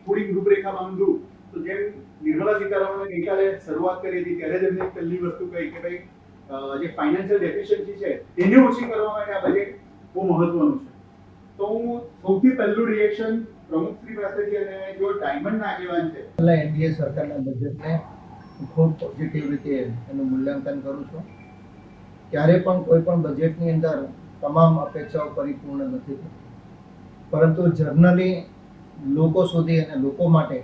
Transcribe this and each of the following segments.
થોડી રૂપરેખા માંગુ તો જેમ નિર્મલા સીતારામણે ગઈકાલે શરૂઆત કરી હતી ત્યારે જ એમને પહેલી વસ્તુ કહી કે ભાઈ જે ફાઇનાન્શિયલ ડેફિશિયન્સી છે એને ઓછી કરવા માટે આ બજેટ બહુ મહત્વનું છે. તો હું સૌથી પહેલું રિએક્શન પ્રમુખશ્રી પાસેથી અને જો ડાયમંડના આગેવાન છે એટલે એનડીએ સરકારના બજેટને ખૂબ પોઝિટિવ રીતે એનું મૂલ્યાંકન કરું છું. ક્યારે પણ કોઈ પણ બજેટની અંદર તમામ અપેક્ષાઓ પરિપૂર્ણ નથી થતી, પરંતુ જનરલી લોકો સુધી અને લોકો માટે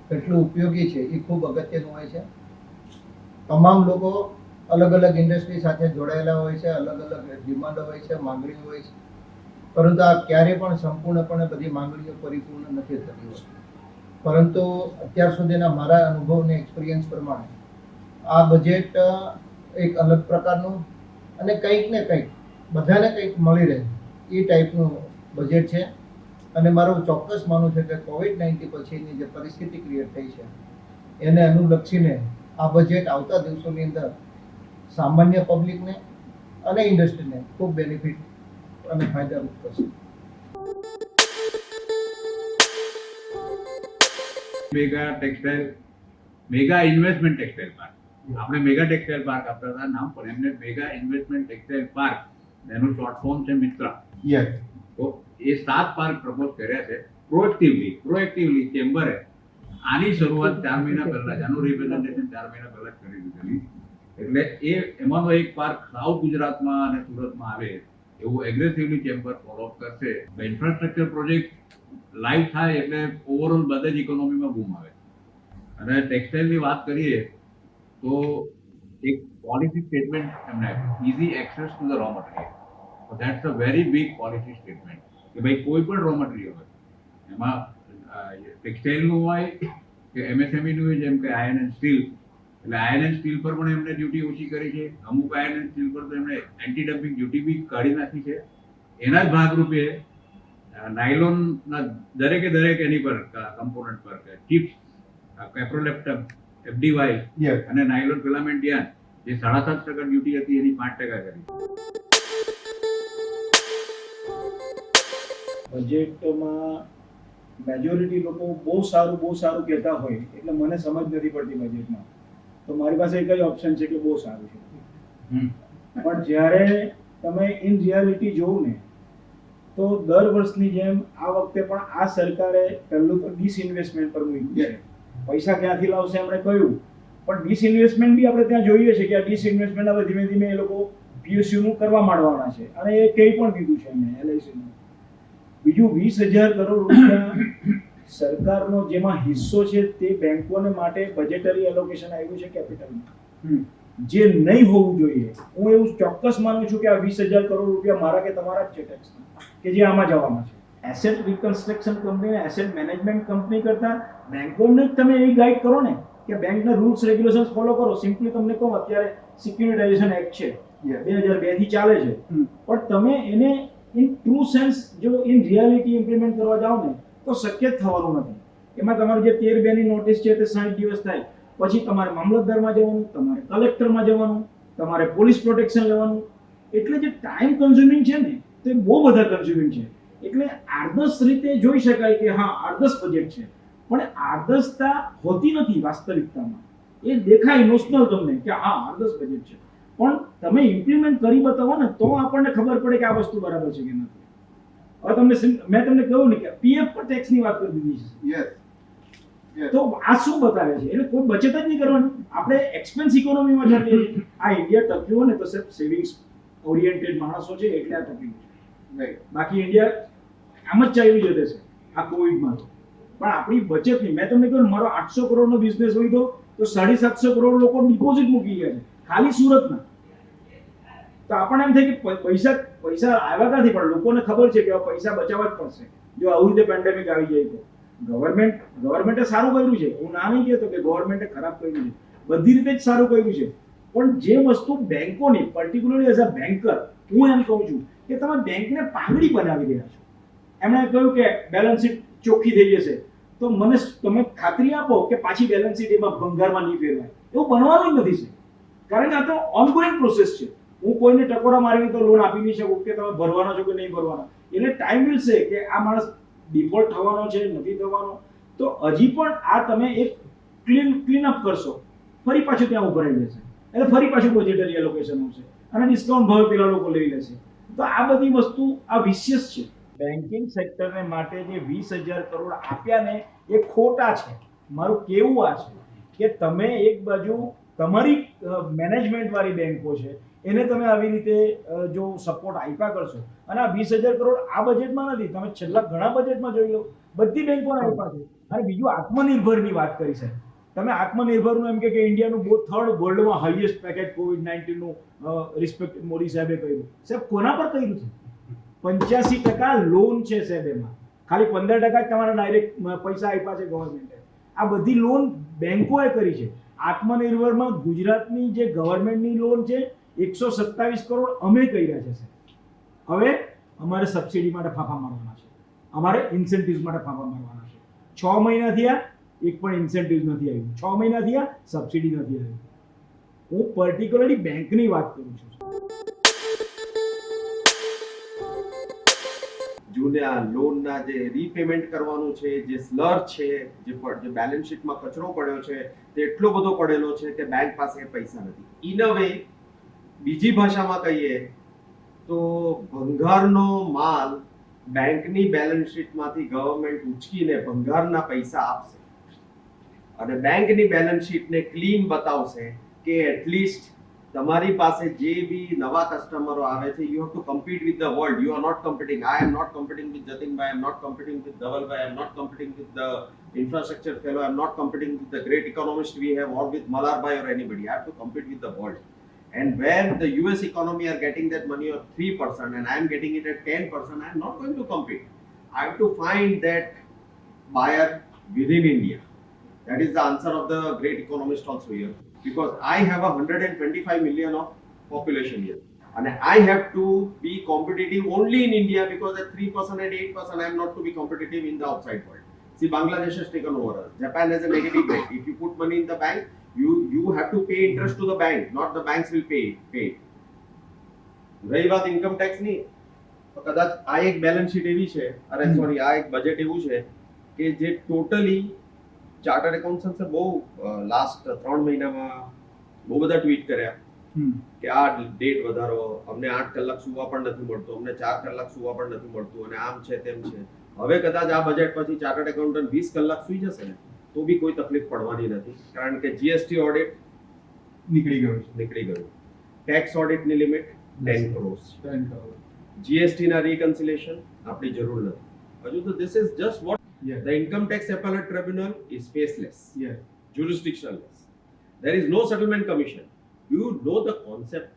કેટલું ઉપયોગી છે એ ખૂબ અગત્યનું હોય છે. તમામ લોકો અલગ અલગ ઇન્ડસ્ટ્રી સાથે જોડાયેલા હોય છે, અલગ અલગ ડિમાન્ડો હોય છે, માંગણીઓ હોય છે, પરંતુ આ ક્યારે પણ સંપૂર્ણપણે બધી માંગણીઓ પરિપૂર્ણ નથી થતી હોતી. પરંતુ અત્યાર સુધીના મારા અનુભવ અને એક્સપિરિયન્સ પ્રમાણે આ બજેટ એક અલગ પ્રકારનું અને કંઈક ને કંઈક બધાને કંઈક મળી રહે એ ટાઈપનું બજેટ છે. અને મારું ચોક્કસ માનવું છે કે કોવિડ-19 પછીની જે પરિસ્થિતિ ક્રિએટ થઈ છે એને અનુલક્ષીને આ બજેટ આવતા દિવસોની અંદર સામાન્ય પબ્લિકને અને ઇન્ડસ્ટ્રીને ખૂબ બેનિફિટ અને ફાયદારૂપ થશે. Mega textile mega investment textile park, આપણે મેગા ટેક્સટાઇલ પાર્ક આપતા હતા નામ, પણ એમને મેગા ઇન્વેસ્ટમેન્ટ ટેક્સટાઇલ પાર્ક એનું શોર્ટ ફોર્મ છે મિત્રા. યસ. તો એ 7 પાર્ક પ્રપોઝ કર્યા છે પ્રોએક્ટિવલી ચેમ્બરે આની શરૂઆત 4 મહિના પહેલા આનું રિપ્રેઝન્ટેશન 4 મહિના પહેલા કરી દીધેલી. એટલે એમાંનો એક પાર્ક સાઉથ ગુજરાતમાં અને સુરતમાં આવે એવું એગ્રેસિવલી ચેમ્બર ફોલોઅપ કરશે. ઇન્ફ્રાસ્ટ્રક્ચર પ્રોજેક્ટ લાઈવ થાય એટલે ઓવરઓલ બધા જ ઇકોનોમીમાં બૂમ આવે. અને ટેક્સટાઇલની વાત કરીએ તો એક પોલિસી સ્ટેટમેન્ટ એમને આપ્યું, easy access to the raw material. So that's a very big policy statement કે ભાઈ કોઈ પણ રો મટીરિયલ હોય એમાં ટેક્સટાઇલનું હોય કે એમએસએમઈનું હોય, જેમ કે આયર્ન એન્ડ સ્ટીલ, એટલે આયર્ન એન્ડ સ્ટીલ પર પણ એમને ડ્યુટી ઓછી કરી છે. અમુક આયર્ન એન્ડ સ્ટીલ પર તો એમણે એન્ટી ડમ્પિંગ ડ્યુટી બી કાઢી નાખી છે. એના જ ભાગરૂપે નાયલોનના દરેક એની પર કમ્પોનન્ટ પર ચિપ્સ, કેપ્રોલેપ્ટમ, એફડીવાય અને નાયલોન ફિલામેન્ટ યાર્ન જે 7.5% ડ્યુટી હતી એની 5% કરી. બજેટમાં મેજોરિટી લોકો બહુ સારું કહેતા હોય એટલે મને સમજ નથી પડતી બજેટમાં. તો મારી પાસે એક જ ઓપ્શન છે કે બહુ સારું છે. પણ જ્યારે તમે ઇન રિયાલિટી જોવું ને તો દર વર્ષની જેમ આ વખતે પણ આ સરકારે પહેલું તો ડિસઇન્વેસ્ટમેન્ટ પર મૂક્યું છે. પૈસા ક્યાંથી લાવશે એમણે કહ્યું, પણ ડિસઇન્વેસ્ટમેન્ટ બી આપણે ત્યાં જોઈએ છે કે આ ડિસઇન્વેસ્ટમેન્ટ હવે ધીમે ધીમે એ લોકો પીએસયુનું કરવા માંડવાના છે અને એ કહી પણ દીધું છે એમને એલઆઈસીનું. બીજું 20,000 કરોડ રૂપિયા સરકારનો જેમાં હિસ્સો છે તે બેંકોને માટે બજેટરી એલોકેશન આવ્યું છે કેપિટલમાં, જે નહીં હોવું જોઈએ. હું એવું ચોક્કસ માનું છું કે આ 20,000 કરોડ રૂપિયા મારા કે તમારા જ છે ટેક્સના, કે જે આમાં જવાના છે. એસેટ રિકન્સ્ટ્રક્શન કંપની અને એસેટ મેનેજમેન્ટ કંપની કરતા બેંકોને તમે એવી ગાઈડ કરો ને કે બેંકના રૂલ્સ રેગ્યુલેશન્સ ફોલો કરો. સિમ્પલી તમને કહું, અત્યારે સિક્યુરિટાઇઝેશન એક્ટ છે 2002 થી ચાલે છે, પણ તમે એને ઇન ટ્રુ સેન્સ જો ઇન રિયાલિટી ઇમ્પ્લિમેન્ટ કરવા જાઓ ને તો શક્ય જ થવાનું નથી. એમાં તમારું જે 13(2) ની નોટિસ છે તે 60 દિવસ થાય, પછી તમારે મામલતદારમાં જવાનું, તમારે કલેક્ટરમાં જવાનું, તમારે પોલીસ પ્રોટેક્શન લેવાનું. એટલે જે ટાઈમ કન્ઝ્યુમિંગ છે ને તે બહુ બધા કન્ઝ્યુમિંગ છે. એટલે આદર્શ રીતે જોઈ શકાય કે હા આદર્શ બજેટ છે, પણ આદર્શતા હોતી નથી વાસ્તવિકતામાં. એ દેખાય ઇમોશનલ તમને કે હા આદર્શ બજેટ છે, પણ તમે ઇમ્પ્લિમેન્ટ કરી બતાવો ને તો આપણને ખબર પડે કે આ વસ્તુ બરાબર છે કે નથી. હવે મેં તમને કહ્યું ને કે પીએફ પર ટેક્સની વાત કરી દીધી છે. તો આ શું બતાવે છે? એટલે કોઈ બચત જ નહીં કરવાની. આપણે એક્સપેન્સ ઇકોનોમીમાં જઈએ છીએ. આ ઇન્ડિયા ટક્યું હોય ને તો સેવિંગ્સ ઓરિએન્ટેડ માણસો છે એટલે આ ટક્યું છે. બાકી ઇન્ડિયા આમ જ ચાલ્યું જશે છે આ કોવિડમાં. પણ આપણી બચત નહીં. મેં તમને કહ્યું મારો 800 કરોડનો બિઝનેસ હોય તો 750 કરોડ લોકો ડિપોઝિટ મૂકી ગયા છે ખાલી સુરતના. તો આપણને એમ થાય કે પૈસા આવ્યા નથી, પણ લોકોને ખબર છે કે પૈસા બચાવવા જ પડશે જો આવું રીતે પેન્ડેમિક આવી જાય તો. ગવર્મેન્ટે સારું કર્યું છે, હું ના નહીં કહેતો કે ગવર્મેન્ટે ખરાબ કર્યું છે, બધી રીતે જ સારું કર્યું છે. પણ જે વસ્તુ બેંકોની પર્ટિક્યુલરલી એઝ અ બેન્કર હું એમ કહું છું કે તમે બેંકને પાંગડી બનાવી રહ્યા છો. એમણે કહ્યું કે બેલેન્સ શીટ ચોખ્ખી થઈ જશે, તો મને તમે ખાતરી આપો કે પાછી બેલેન્સ શીટ એમાં ભંગારમાં નહીં ફેરવાય. એવું બનવાનું જ નથી છે, કારણ કે આ તો ઓનગોઈંગ પ્રોસેસ છે. હું કોઈને ટકોરા મારીને તો લોન આપી નહીં શકું કે તમે ભરવાનો છો કે નહીં ભરવાનો. એટલે ટાઈમ વિલ સે કે આ માણસ ડિફોલ્ટ થવાનો છે નથી થવાનો. તો હજી પણ આ તમે એક ક્લીન અપ કરશો, ફરી પાછું ત્યાં ઉભરાઈ જશે, એટલે ફરી પાછું બજેટરી એલોકેશન આવશે અને ડિસ્કાઉન્ટ ભાવે પેલા લોકો લઈ લેશે. તો આ બધી વસ્તુ આ વિશેષ છે. બેન્કિંગ સેક્ટરને માટે જે 20,000 કરોડ આપ્યા ને એ ખોટા છે. મારું કેવું આ છે કે તમે એક બાજુ તમારી મેનેજમેન્ટ વાળી બેંકો છે એને તમે આવી રીતે જો સપોર્ટ આપ્યા કરશો, અને આ 20,000 કરોડ આ બજેટમાં નથી, તમે છેલ્લા ઘણા બજેટમાં જોઈ લો બધી બેંકોને આપ્યા છે. અને બીજું આત્મનિર્ભરની વાત કરી છે તમે. આત્મનિર્ભરનું એમ કે ઇન્ડિયાનું થર્ડ વર્લ્ડમાં હાઈએસ્ટ પેકેજ કોવિડ-19 નું રિસ્પેક્ટ મોદી સાહેબે કર્યું. સાહેબ કોના પર કર્યું છે? 85% લોન છે સાહેબ, એમાં ખાલી 15% જ તમારા ડાયરેક્ટ પૈસા આપ્યા છે ગવર્મેન્ટે. આ બધી લોન બેંકોએ કરી છે. આત્મનિર્ભરમાં ગુજરાતની જે ગવર્મેન્ટની લોન છે 127 કરોડ અમે કર્યા છે સાહેબ. હવે અમારે સબસિડી માટે ફાફા મારવાના છે, અમારે ઇન્સેન્ટિવ્સ માટે ફાફા મારવાના છે. 6 મહિના થયા એક પણ ઇન્સેન્ટિવ નથી આવ્યું, 6 મહિના થયા સબસિડી નથી આવી. હું પર્ટિક્યુલરલી બેંકની વાત કરું છું. જૂને આ લોનના જે રીપેમેન્ટ કરવાનું છે, જે સ્લર છે, જે બેલેન્સ શીટમાં કચરો પડ્યો છે તે એટલો બધો પડેલો છે કે બેંક પાસે પૈસા નથી. ઇન અ વે બીજી ભાષામાં કહીએ તો ભંગારનો માલ બેંકની બેલેન્સ શીટમાંથી ગવર્મેન્ટ ઉચકીને ભંગારના પૈસા આપશે અને બેંકની બેલેન્સ શીટને ક્લીન બતાવશે કે એટલીસ્ટ તમારી પાસે જે બી નવા કસ્ટમરો આવે છે, you have to compete with the world. You are not competing. I am not competing with જતિનભાઈ, I am not competing with ધવલભાઈ, I am not competing with the infrastructure fellow, I am not competing with the great economist we have or with Malarbai or anybody. I have to compete with the world. And where the US economy are getting that money of 3% and I am getting it at 10%, I am not going to compete. I have to find that buyer within India. That is the answer of the great economist also here. Because I have 125 million of population here. And I have to be competitive only in India because at 3% and 8% I am not to be competitive in the outside world. See, Bangladesh has taken over us. Japan has a negative rate. If you put money in the bank, you have to pay interest to the bank, not the banks will pay it. રહી વાત income ટેક્સની, તો કદાચ આ એક balance sheet એવી છે, અરે sorry આ એક બજેટ એવું છે કે જે ટોટલી ચાર્ટર્ડ એકાઉન્ટન્ટ્સે બહુ લાસ્ટ 3 મહિનામાં બહુ બધા ટ્વીટ કર્યા કે આ ડેટ વધારો, અમને 8 કલાક સુવા પણ નથી મળતું, અમને 4 કલાક સુવા પણ નથી મળતું અને આમ છે તેમ છે. હવે કદાચ આ બજેટ પછી ચાર્ટર્ડ એકાઉન્ટન્ટ 20 કલાક સુઈ જશે ને તો બી કોઈ તકલીફ પડવાની નથી, કારણ કે જીએસટી ઓડિટ નીકળી ગયું. ટેક્સ ઓડિટની લિમિટ 10 કરોડ, જીએસટી ના રિકન્સિલેશન આપણી જરૂર નથી. હજુ તો this is just vote the income tax appellate tribunal is faceless, jurisdictionless. There is no settlement commission. You know the concept.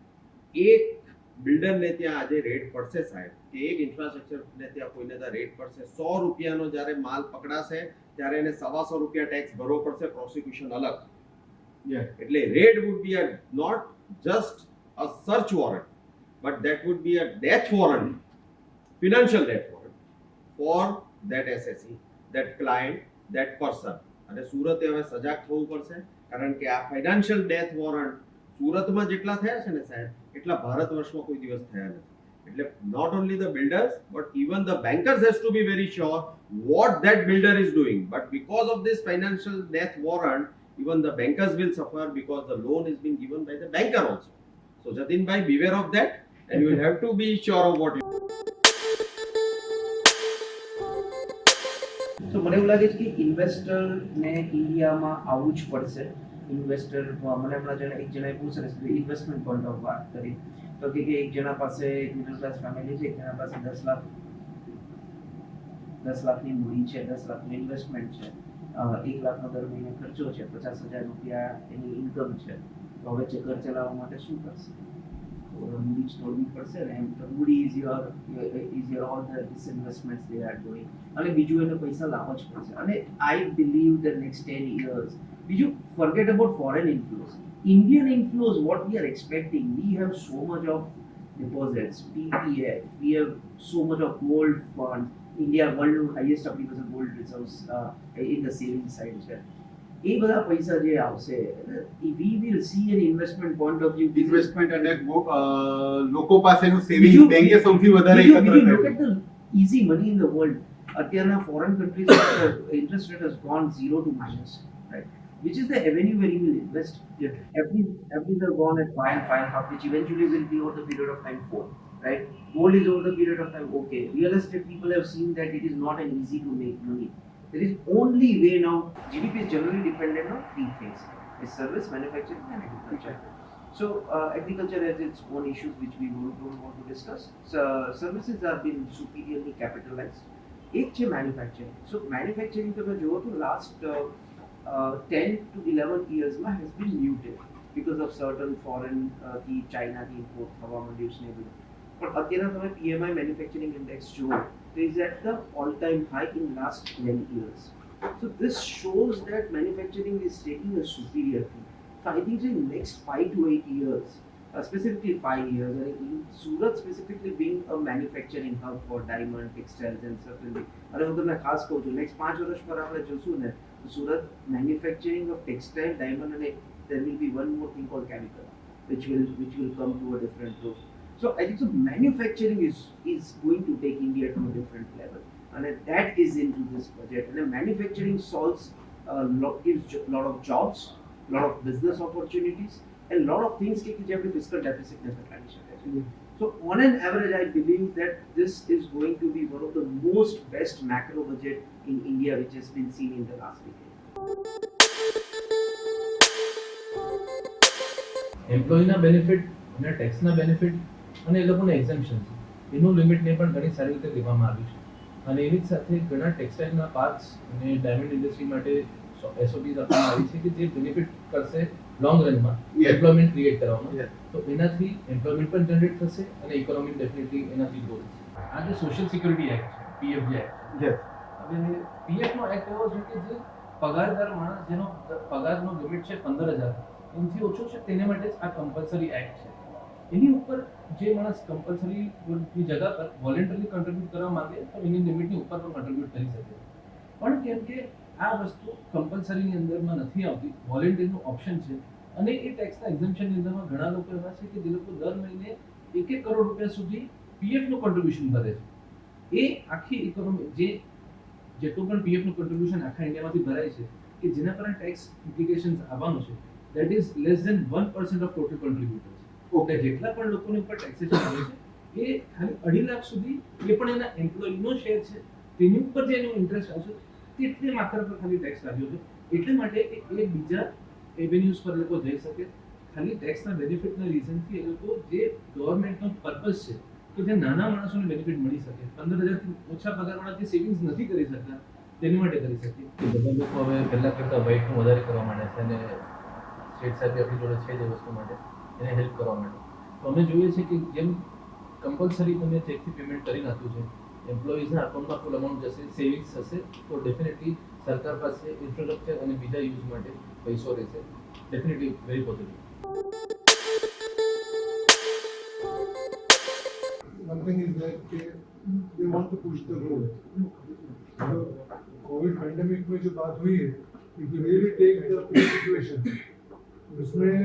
એક બિલ્ડરને ત્યાં આજે રેટ પડશે સાહેબ, કે એક ઇન્ફ્રાસ્ટ્રક્ચરને ત્યાં કોઈને ત્યાં રેટ પડશે 100 રૂપિયાનો જ્યારે માલ પકડાશે ત્યારે એને 125 રૂપિયા ટેક્સ ભરવો પડશે, પ્રોસિક્યુશન અલગ. એટલે raid would be a not just a search warrant, but that would be a death warrant, financial death warrant for that SSC, that client, that person. અને સુરતે હવે સજાગ થવું પડશે, કારણ કે આ ફાઇનાન્શિયલ ડેથ વોરંટ સુરતમાં જેટલા થયા છે ને સાહેબ એટલા ભારત વર્ષમાં કોઈ દિવસ થયા નથી. એટલે not only the builders but even the bankers has to be very sure what that builder is doing. But because of this financial death warrant, even the bankers will suffer because the loan is being given by the banker also. So Jatin bhai, beware of that and you will have to be sure of what you. તો મને એવું લાગે છે કે ઇન્વેસ્ટરને ઇન્ડિયામાં આવવું જ પડશે. ઇન્વેસ્ટર મને હમણાં એક જણાએ પૂછે ઇન્વેસ્ટમેન્ટ પોઈન્ટ ઓફ વાત કરી તો કે એક જણા પાસે મિડલ ક્લાસ ફેમિલી છે, એક જણા પાસે 10 લાખની મૂડી છે, 10 લાખનું ઇન્વેસ્ટમેન્ટ છે, 1 લાખનો દર મહિને ખર્ચો છે, 50,000 રૂપિયા એની ઇન્કમ છે, તો હવે ઘર ચલાવવા માટે શું કરશે? મૂડી જ તોડવી પડશે ને. એમ તો મૂડી is your all the disinvestments they are doing. અને બીજું એને પૈસા લાવવા જ પડશે. અને I believe the next 10 years, બીજું forget about foreign inflows. Indian inflows, what we are expecting, we have so much of deposits, PPF, we have so much of gold funds. India world highest of gold reserves in the savings side. એ બધા પૈસા જે આવશે we will see an investment point of view investment અને લોકો પાસેનું saving બીજું- બેંકે સૌથી વધારે Will you એકત્ર look at કર્યું. the easy money in the world? અત્યારના foreign countries the interest rate has gone 0 to minus, right? Which is the avenue where you will invest. FDs are gone at 5.5, which eventually will be over the period of time 4, right? Gold is over the period of time okay. Real estate people have seen that it is not an easy to make money. There is only way now. GDP is generally dependent on three things: is service, manufacturing, and agriculture. So agriculture has its own issues which we don't want to discuss. So, services have been superiorly capitalized. એક છે manufacturing. સો manufacturing તમે જુઓ તો last 10 to 11 yearsમાં has been muted because of certain foreign થી ચાઇનાથી import થવા માંડ્યું છે ને બધું. પણ અત્યારે તમે PMI મેન્યુફેક્ચરિંગ ઇન્ડેક્સ જુઓ તો is at the all time high in last 12 years. So this shows that manufacturing is taking a superior thing. So I think in next 5 to 8 years, specifically 5 years, and in Surat specifically being a manufacturing hub for diamond, textiles and certainly, અને હું તમને ખાસ કહું છું next 5 વર્ષ પર આપણે જોશું ને તો Surat manufacturing of textile, diamond અને there will be one more thing called chemical which will come to a different roof. So I think so manufacturing is going to take India to a different level, and that is into this budget. And manufacturing solves gives lot of jobs, lot of business opportunities, and lot of things કે જે આપણે fiscal deficit ને ઘટાડી શકે છે. So on an average, I believe that this is going to be one of the most best macro budget in India which has been seen in the last decade. એમ્પ્લોયના benefit અને ટેક્સના benefit અને એ લોકોના exemption છે એનું લિમિટને પણ ઘણી સારી રીતે લેવામાં આવ્યું છે અને એની જ સાથે ઘણા ટેક્સટાઇલના પાર્ક્સ અને ડાયમંડ ઇન્ડસ્ટ્રી માટે એસઓપીઝ આપવામાં આવી છે કે જે બેનિફિટ કરશે લોંગ રનમાં Yes. એમ્પ્લોયમેન્ટ ક્રિએટ કરવામાં Yes. તો એનાથી એમ્પ્લોયમેન્ટ પણ જનરેટ થશે અને ઇકોનોમી ડેફિનેટલી એનાથી ગ્રો થશે. આ જે સોશિયલ સિક્યુરિટી એક્ટ છે PF જે એક્ટ Yes. હવે પીએફનો એક્ટ એવો છે કે જે પગારદાર માણસ જેનો પગારનો લિમિટ છે 15,000 એનાથી ઓછો છે તેને માટે જ આ કમ્પલસરી એક્ટ છે. એની ઉપર જે માણસ કમ્પલસરી ની જગ્યા પર વોલેન્ટરી કન્ટ્રીબ્યુટ કરવા માંગે તો એની લિમિટની ઉપર પણ કન્ટ્રીબ્યુટ કરી શકે. પણ કેમ કે આ વસ્તુ કમ્પલસરીની અંદરમાં નથી આવતી, વોલેન્ટરીનું ઓપ્શન છે અને એ ટેક્સના એક્ઝમ્પશનની અંદરમાં ઘણા લોકો એવા છે કે જે લોકો દર મહિને 1 કરોડ રૂપિયા સુધી પીએફનું કન્ટ્રીબ્યુશન ભરે છે. એ આખી ઇકોનોમી જેટલું પણ પીએફનું કન્ટ્રીબ્યુશન આખા ઇન્ડિયામાંથી ભરાય છે કે જેના પર ટેક્સ ઇમ્પ્લિકેશન્સ આવવાનું છે that is less than 1% of total contributors. Okay, જેટલા પણ લોકોની ઉપર ટેક્સેશન આવે છે એ ખાલી 2.5 લાખ સુધી એ પણ એના એમ્પ્લોયીનો શેર છે તેની ઉપર જે એનો ઇન્ટરેસ્ટ આવશે તેટલી માત્ર પર ખાલી ટેક્સ લાગ્યો છે. એટલે માટે એ બીજા એવેન્યુઝ પર લોકો જઈ શકે. ખાલી ટેક્સના બેનિફિટના રીઝનથી એ લોકો જે ગવર્મેન્ટનો પર્પસ છે કે જે નાના માણસોને બેનિફિટ મળી શકે, 15,000થી ઓછા પગારવાળા જે સેવિંગ્સ નથી કરી શકતા તેની માટે કરી શકે. બધા લોકો હવે પહેલાં કરતાં વેઇટનું વધારે કરવા માંડે છે અને સ્ટેટ સાહેબ આપણી જોડે છે જે વસ્તુ માટે એને હેલ્પ કરવા માટે. તો અમે જોઈએ છે કે જેમ કમ્પલસરી તમે ચેકથી પેમેન્ટ કરી નાખ્યું છે, એમ્પ્લોઈઝના અકાઉન્ટમાં ફૂલ અમાઉન્ટ જશે, સેવિંગ્સ થશે, તો ડેફિનેટલી સરકાર પાસે ઇન્ફ્રાસ્ટ્રક્ચર અને બીજા યુઝ માટે પૈસો રહેશે. Definitely very positive. One thing is that they want to push the growth. So, Covid pandemic में जो बात हुई है, if you really take the situation, उसमें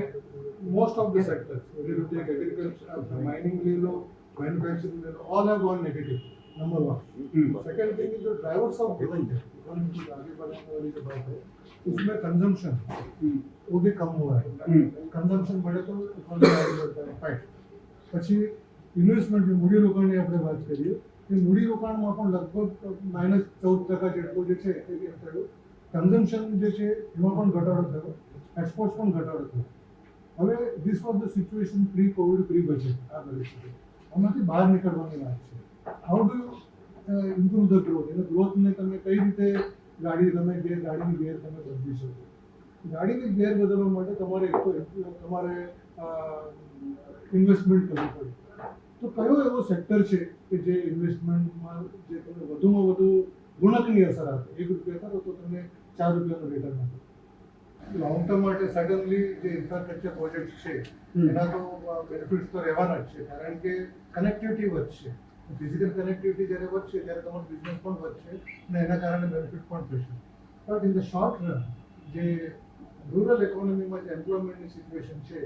most of the sectors, whether you take agriculture, mining ले लो, manufacturing ले लो, all have gone negative. Number one. Second thing is जो drivers of growth है, economy की आगे बढ़ने वाली जो बात है, उसमें consumption वो भी कम हुआ है. Consumption बढ़े तो economy आगे बढ़ता है. Fine. પછી ઇન્વેસ્ટમેન્ટ મૂડી રોકાણની આપણે વાત કરીએ કે મૂડી રોકાણમાં પણ લગભગ -14% જેટલું જે છે એ થયું. કન્ઝમ્પશન જે છે એમાં પણ ઘટાડો થયો, એક્સપોર્ટ્સ પણ ઘટાડો થયો. હવે this was the situation pre Covid pre budget. આ પરિસ્થિતિ આમાંથી બહાર નીકળવાની વાત છે. How do you improve the growth? એટલે ગ્રોથને તમે કઈ રીતે ગાડીની ગેર તમે બદલી શકો? ગાડીની ગેર બદલવા માટે તમારે એક તો તમારે ઇન્વેસ્ટમેન્ટ કરવું પડે. તો કયો એવો સેક્ટર છે કે જે ઇન્વેસ્ટમેન્ટમાં જે તમને વધુમાં વધુ ગુણકની અસર આપે? 1 રૂપિયા કરો તો તમને 4 રૂપિયાનું રિટર્ન આપે. લોંગ ટર્મ માટે સડનલી જે ઇન્ફ્રાસ્ટ્રક્ચર પ્રોજેક્ટ છે એના તો બેનિફિટ્સ તો રહેવાના જ છે, કારણ કે કનેક્ટિવિટી વધશે. ફિઝિકલ કનેક્ટિવિટી જ્યારે વધશે ત્યારે તમારો બિઝનેસ પણ વધશે અને એના કારણે બેનિફિટ પણ થશે. But in the short run જે રૂરલ ઇકોનોમીમાં જે એમ્પ્લોયમેન્ટની સિચ્યુએશન છે,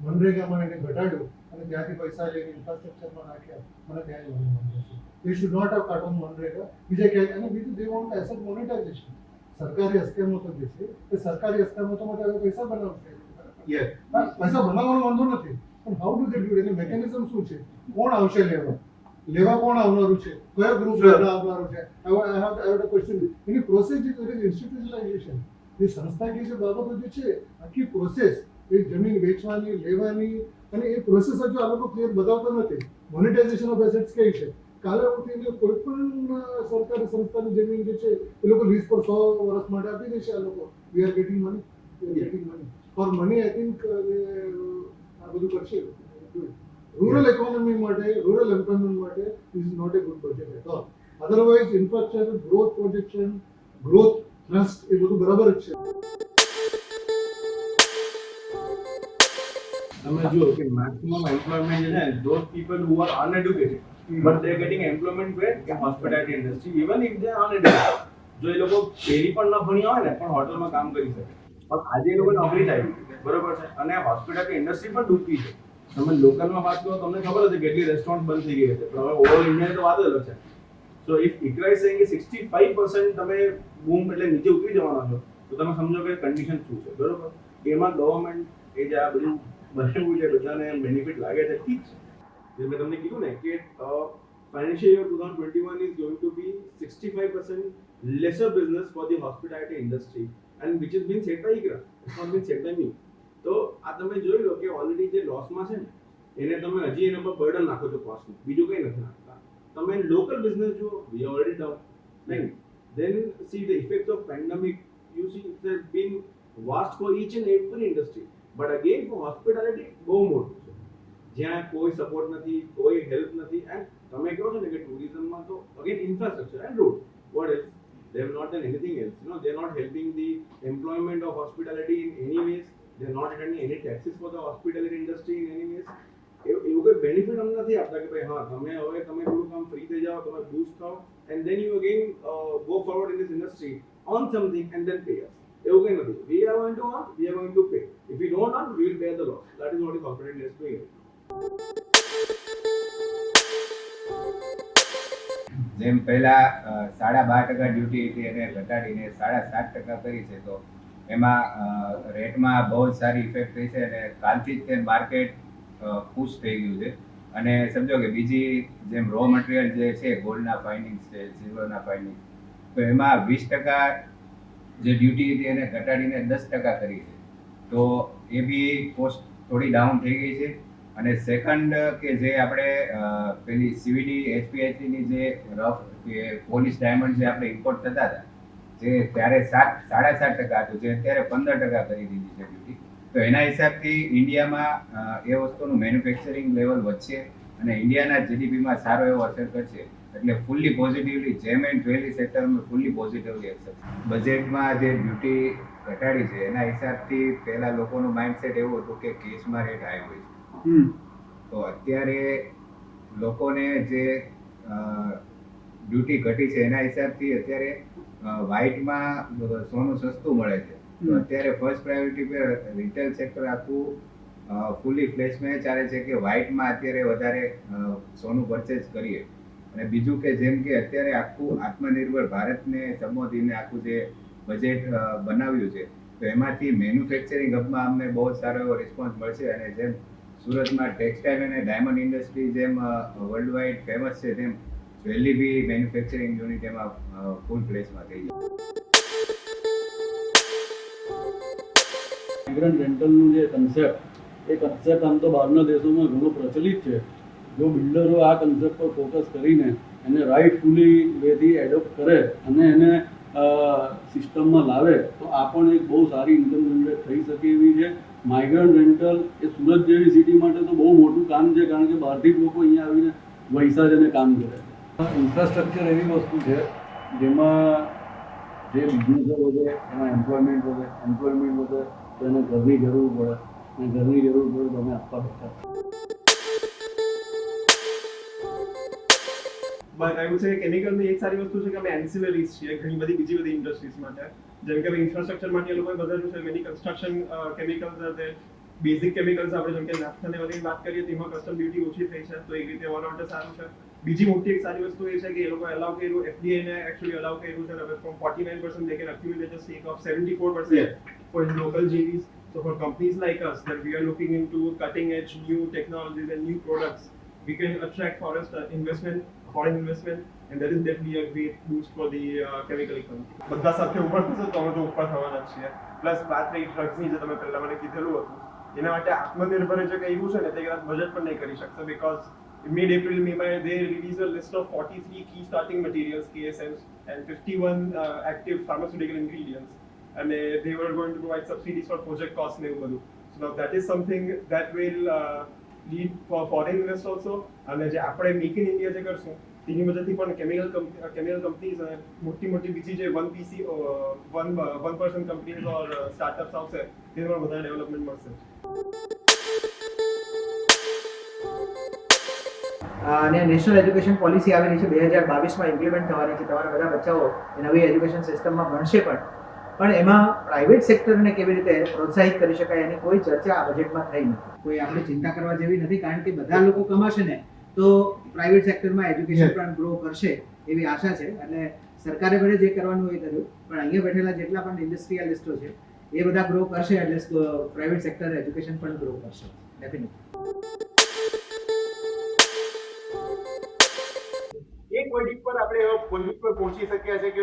મનરેગામાં એને ઘટાડ્યું અને ત્યાંથી પૈસા લઈને ઇન્ફ્રાસ્ટ્રક્ચરમાં નાખ્યા, મને ત્યાં જોવાનું માંગે છે. They should not have cut on MNREGA. બીજા ક્યાંય અને બીજું they want asset monetization. સરકારી અસ્કયામતો જે છે એ સરકારી અસ્કયામતોમાંથી હવે પૈસા બનાવશે. Yes. હા, પૈસા બનાવવાનો વાંધો નથી, પણ how do they do? Any mechanism શું છે? કોણ આવશે લેવા કોણ આવનારું છે, કયો ગ્રુપ લેવા આવનારું છે? I have a question. Any process જે છે ઇન્સ્ટિટ્યુશનલાઇઝેશન, જે સંસ્થાકીય જે બાબતો જે છે, આખી પ્રોસેસ એ જમીન વેચવાની, લેવાની, અને એ પ્રોસેસ હજુ આ લોકો ક્લિયર બતાવતા નથી. મોનેટાઇઝેશન ઓફ એસેટ્સ કઈ છે? કાલે ઉઠીને કોઈ પણ સરકારી સંસ્થાની જમીન જે છે એ લોકો લીઝ પર 100 વર્ષ માટે આપી દેશે. આ લોકો we are getting money for money. I think આ બધું કરશે. રૂરલ ઇકોનોમી માટે, રૂરલ એમ્પ્લોયમેન્ટ માટે is not a good project at all. Otherwise infrastructure, growth projection, growth trust એ બધું બરાબર જ છે. તમે જુઓ કે maximum employment is those people who are uneducated, but they are getting employment where in hospitality industry, even if they are uneducated. જો એ લોકો પેલી પણ ન ભણ્યા હોય ને પણ હોટલમાં કામ કરી શકે, પણ આજે એ લોકો નોકરી થાય, બરોબર છે, અને હોસ્પિટાલિટી ઇન્ડસ્ટ્રી પણ ડૂબતી છે. તમે લોકલમાં વાત કરો તમને ખબર હશે કેટલી રેસ્ટોરન્ટ બંધ થઈ ગઈ હશે, પણ હવે ઓવર ઇન્ડિયા તો વાત અલગ છે. સો ઇફ ઇકરા ઇઝ સેઇંગ કે 65% તમે બૂમ એટલે નીચે ઉતરી જવાના છો, તો તમે સમજો કે કન્ડિશન શું છે, બરોબર. એમાં ગવર્મેન્ટ એ જે આ બધું બનાવ્યું છે, બધાને બેનિફિટ લાગે છે, ઠીક છે. જે મેં તમને કીધું ને કે financial year 2021 is going to be 65% lesser business for the hospitality industry, and which is being said by ICRA. It's not being said by me. તો આ તમે જોઈ લો કે ઓલરેડી જે લોસમાં છે ને એને તમે હજી એના પર બર્ડન નાખો છો કોસ્ટનું, બીજું કંઈ નથી નાખતા. તમે લોકલ બિઝનેસ જુઓ, વી આર ઓલરેડી ડાઉન. નહીં, then see the effects of pandemic, you see it has been vast for each and every industry, but again for hospitality બહુ મોટું છે, જ્યાં કોઈ સપોર્ટ નથી, કોઈ હેલ્પ નથી. એન્ડ તમે કહો છો ને કે ટુરિઝમમાં તો again infrastructure and road, what else? They have not done anything else. They are not helping the employment of hospitality in any ways. They are not returning any taxes for the hospitality industry in any ways. એવું કોઈ benefit અમને નથી આપતા કે ભાઈ હા તમે હવે તમે થોડું કામ ફ્રી થઈ જાઓ, તમે બૂસ્ટ થાઓ, and then you again go forward in this industry on something and then pay us. એવું કંઈ નથી. We are going to earn, we are going to pay. If you don't earn, we will bear the loss. That is what is hospitality industry doing. જેમ પહેલા 12.5% duty હતી એને ઘટાડીને 7.5% કરી છે, તો એમાં રેટમાં બહુ જ સારી ઇફેક્ટ થઈ છે અને કાલથી જ તે માર્કેટ પુશ થઈ ગયું છે. અને સમજો કે બીજી જેમ રો મટીરિયલ જે છે, ગોલ્ડના ફાઇન્ડિંગ્સ છે, સિલ્વરના ફાઇન્ડિંગ્સ, તો એમાં 20% જે ડ્યુટી હતી એને ઘટાડીને 10% કરી છે. તો એ બી કોસ્ટ થોડી ડાઉન થઈ ગઈ છે. અને સેકન્ડ કે જે આપણે પેલી સીવીડી એચપીઆઈસીની જે રફ કે પોલિશ ડાયમંડ જે આપણે ઇમ્પોર્ટ થતા હતા, જે ત્યારે 7.5% હતું, જે અત્યારે 15% કરી દીધી છે ડ્યુટી. તો એના હિસાબથી ઇન્ડિયામાં એ વસ્તુનું મેન્યુફેક્ચરિંગ લેવલ વધશે અને ઇન્ડિયાના જીડીપીમાં સારો એવો અસર કરશે. એટલે ફૂલ્લી પોઝિટિવલી જેમ એન્ડ જ્વેલરી સેક્ટરમાં ફૂલ્લી પોઝિટિવલી અસર. બજેટમાં જે ડ્યુટી ઘટાડી છે એના હિસાબથી પહેલા લોકોનું માઇન્ડસેટ એવું હતું કે કેશમાં રેટ હાઈ હોય છે. તો અત્યારે લોકોને જે ડ્યુટી ઘટી છે એના હિસાબથી અત્યારે વ્હાઇટમાં સોનું સસ્તું મળે છે. તો અત્યારે ફર્સ્ટ પ્રાયોરિટી પર રિટેલ સેક્ટર આખું ફૂલી ફ્લેશમાં ચાલે છે કે વ્હાઇટમાં અત્યારે વધારે સોનું પરચેઝ કરીએ. અને બીજું કે જેમ કે અત્યારે આખું આત્મનિર્ભર ભારતને સંબોધીને આખું જે બજેટ બનાવ્યું છે, તો એમાંથી મેન્યુફેક્ચરિંગ હબમાં અમને બહુ સારો એવો રિસ્પોન્સ મળશે. અને જેમ સુરતમાં ટેક્સટાઇલ અને ડાયમંડ ઇન્ડસ્ટ્રી જેમ વર્લ્ડ વાઇડ ફેમસ છે, તેમ જ્વેલરી બી મેન્યુફેક્ચરિંગ યુનિટ એમાં ફૂલ પ્લેસમાં થઈ જાય. માઇગ્રન્ટ રેન્ટલનું જે કન્સેપ્ટ, એ કન્સેપ્ટ આમ તો બહારના દેશોમાં ઘણો પ્રચલિત છે. જો બિલ્ડરો આ કન્સેપ્ટ પર ફોકસ કરીને એને રાઇટફુલી વેથી એડોપ્ટ કરે અને એને સિસ્ટમમાં લાવે, તો આ પણ એક બહુ સારી ઇન્કમ જનરેટ થઈ શકે એવી છે. માઇગ્રન્ટ રેન્ટલ એ સુરત જેવી સિટી માટે તો બહુ મોટું કામ છે, કારણ કે બહારથી લોકો અહીંયા આવીને વૈસા જઈને કામ કરે છે. ઇન્ફ્રાસ્ટ્રક્ચર એવી વસ્તુ છે જેમાં જે બિઝનેસો વધે એમાં એમ્પ્લોયમેન્ટ વધે તો એને ઘરની જરૂર પડે, અને ઘરની જરૂર પડે તો અમે આપવા બેઠા. બટ આઈ વુડ સે કેમિકલની એક સારી વસ્તુ છે કે અમે એન્સિલરીઝ છીએ ઘણી બધી બીજી બધી ઇન્ડસ્ટ્રીઝ માટે. જેમ કે ઇન્ફ્રાસ્ટ્રક્ચર માટે એ લોકોએ વધાર્યું છે, મેની કન્સ્ટ્રક્શન કેમિકલ્સ છે, બેઝિક કેમિકલ્સ આપણે જેમ કે નાફ્થા ને બધી વાત કરીએ તેમાં કસ્ટમ ડ્યુટી ઓછી થઈ છે, તો એક રીતે ઓલ આઉટ સારું છે. બીજી મોટી એક સારી વસ્તુ એ છે કે એ લોકો અલાઉ કર્યું, FDA ને એકચ્યુઅલી અલાઉ કર્યું છે હવે from 49% they can accumulate a stake of 74% for local JVs. So for companies like us that we are looking into cutting edge new technologies and new products, we can attract foreign investment, and that is definitely a great boost for the chemical economy. બધા સાથે ઉપર થશે તો અમે તો ઉપર થવાના જ છીએ. પ્લસ વાત રહી ડ્રગ્સની, જે તમે પહેલા મને કીધેલું હતું, એના માટે આત્મનિર્ભર જે કહ્યું છે ને તે કદાચ બજેટ પણ નહીં કરી શકશે, because mid-April, May, they released a list of 43 key starting materials, KSMs, and 51 active pharmaceutical ingredients. And they were going to provide subsidies for project costs. So now that is something that will lead for foreign investors also. And જે આપણે make in India જે કરશું તેની મદદથી પણ chemical companies મોટી બીજી જે 1% કંપનીઝ ઓર સ્ટાર્ટઅપ્સ આવશે તેને પણ વધારે ડેવલપમેન્ટ મળશે. અને નેશનલ એજ્યુકેશન પોલિસી આવેલી છે 2022માં ઇમ્પ્લિમેન્ટ થવાની છે. તમારા બધા બચ્ચાઓ એ નવી એજ્યુકેશન સિસ્ટમમાં ભણશે પણ એમાં પ્રાઇવેટ સેક્ટરને કેવી રીતે પ્રોત્સાહિત કરી શકાય એની કોઈ ચર્ચા આ બજેટમાં થઈ નથી. કોઈ આપણે ચિંતા કરવા જેવી નથી, કારણ કે બધા લોકો કમાશે ને તો પ્રાઇવેટ સેક્ટરમાં એજ્યુકેશન પણ ગ્રો કરશે એવી આશા છે. એટલે સરકારે બધે જે કરવાનું એ કર્યું, પણ અહીંયા બેઠેલા જેટલા પણ ઇન્ડસ્ટ્રીયલિસ્ટો છે એ બધા ગ્રો કરશે, એટલે પ્રાઇવેટ સેક્ટર એજ્યુકેશન પણ ગ્રો કરશે ડેફિનેટલી. એક વર્ડિક પર આપણે એવા પોઈન્ટ પર પહોંચી શક્યા છે કે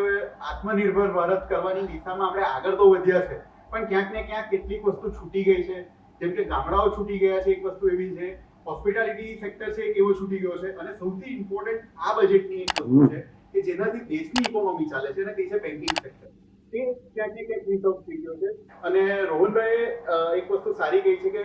આત્મનિર્ભર ભારત કરવાની દિશામાં આપણે આગળ તો વધ્યા છે, પણ ક્યાંક ને ક્યાંક કેટલીક વસ્તુ છૂટી ગઈ છે. જેમ કે ગામડાઓ છૂટી ગયા છે, એક વસ્તુ એવી છે, હોસ્પિટાલિટી સેક્ટર છે એવો છૂટી ગયો છે, અને સૌથી ઇમ્પોર્ટન્ટ આ બજેટની એક વસ્તુ છે કે જેનાથી દેશની ઇકોનોમી ચાલે છે, અને તે છે બેન્કિંગ સેક્ટર. તે ક્યાંક ને ક્યાંક મિસ આઉટ થઈ ગયો છે. અને રોહનભાઈએ એક વસ્તુ સારી કહી છે કે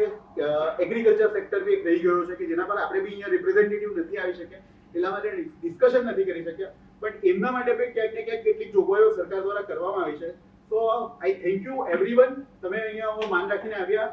એગ્રીકલ્ચર સેક્ટર બી એક રહી ગયો છે કે જેના પર આપણે બી અહીંયા રિપ્રેઝેન્ટેટિવ નથી આવી શક્યા, એટલા માટે ડિસ્કશન નથી કરી શક્યા, બટ એમના માટે પણ ક્યાંક ને ક્યાંક કેટલીક જોગવાઈઓ સરકાર દ્વારા કરવામાં આવી છે. સો આઈ થેન્ક યુ એવરીવન, તમે અહીંયા માન રાખીને આવ્યા.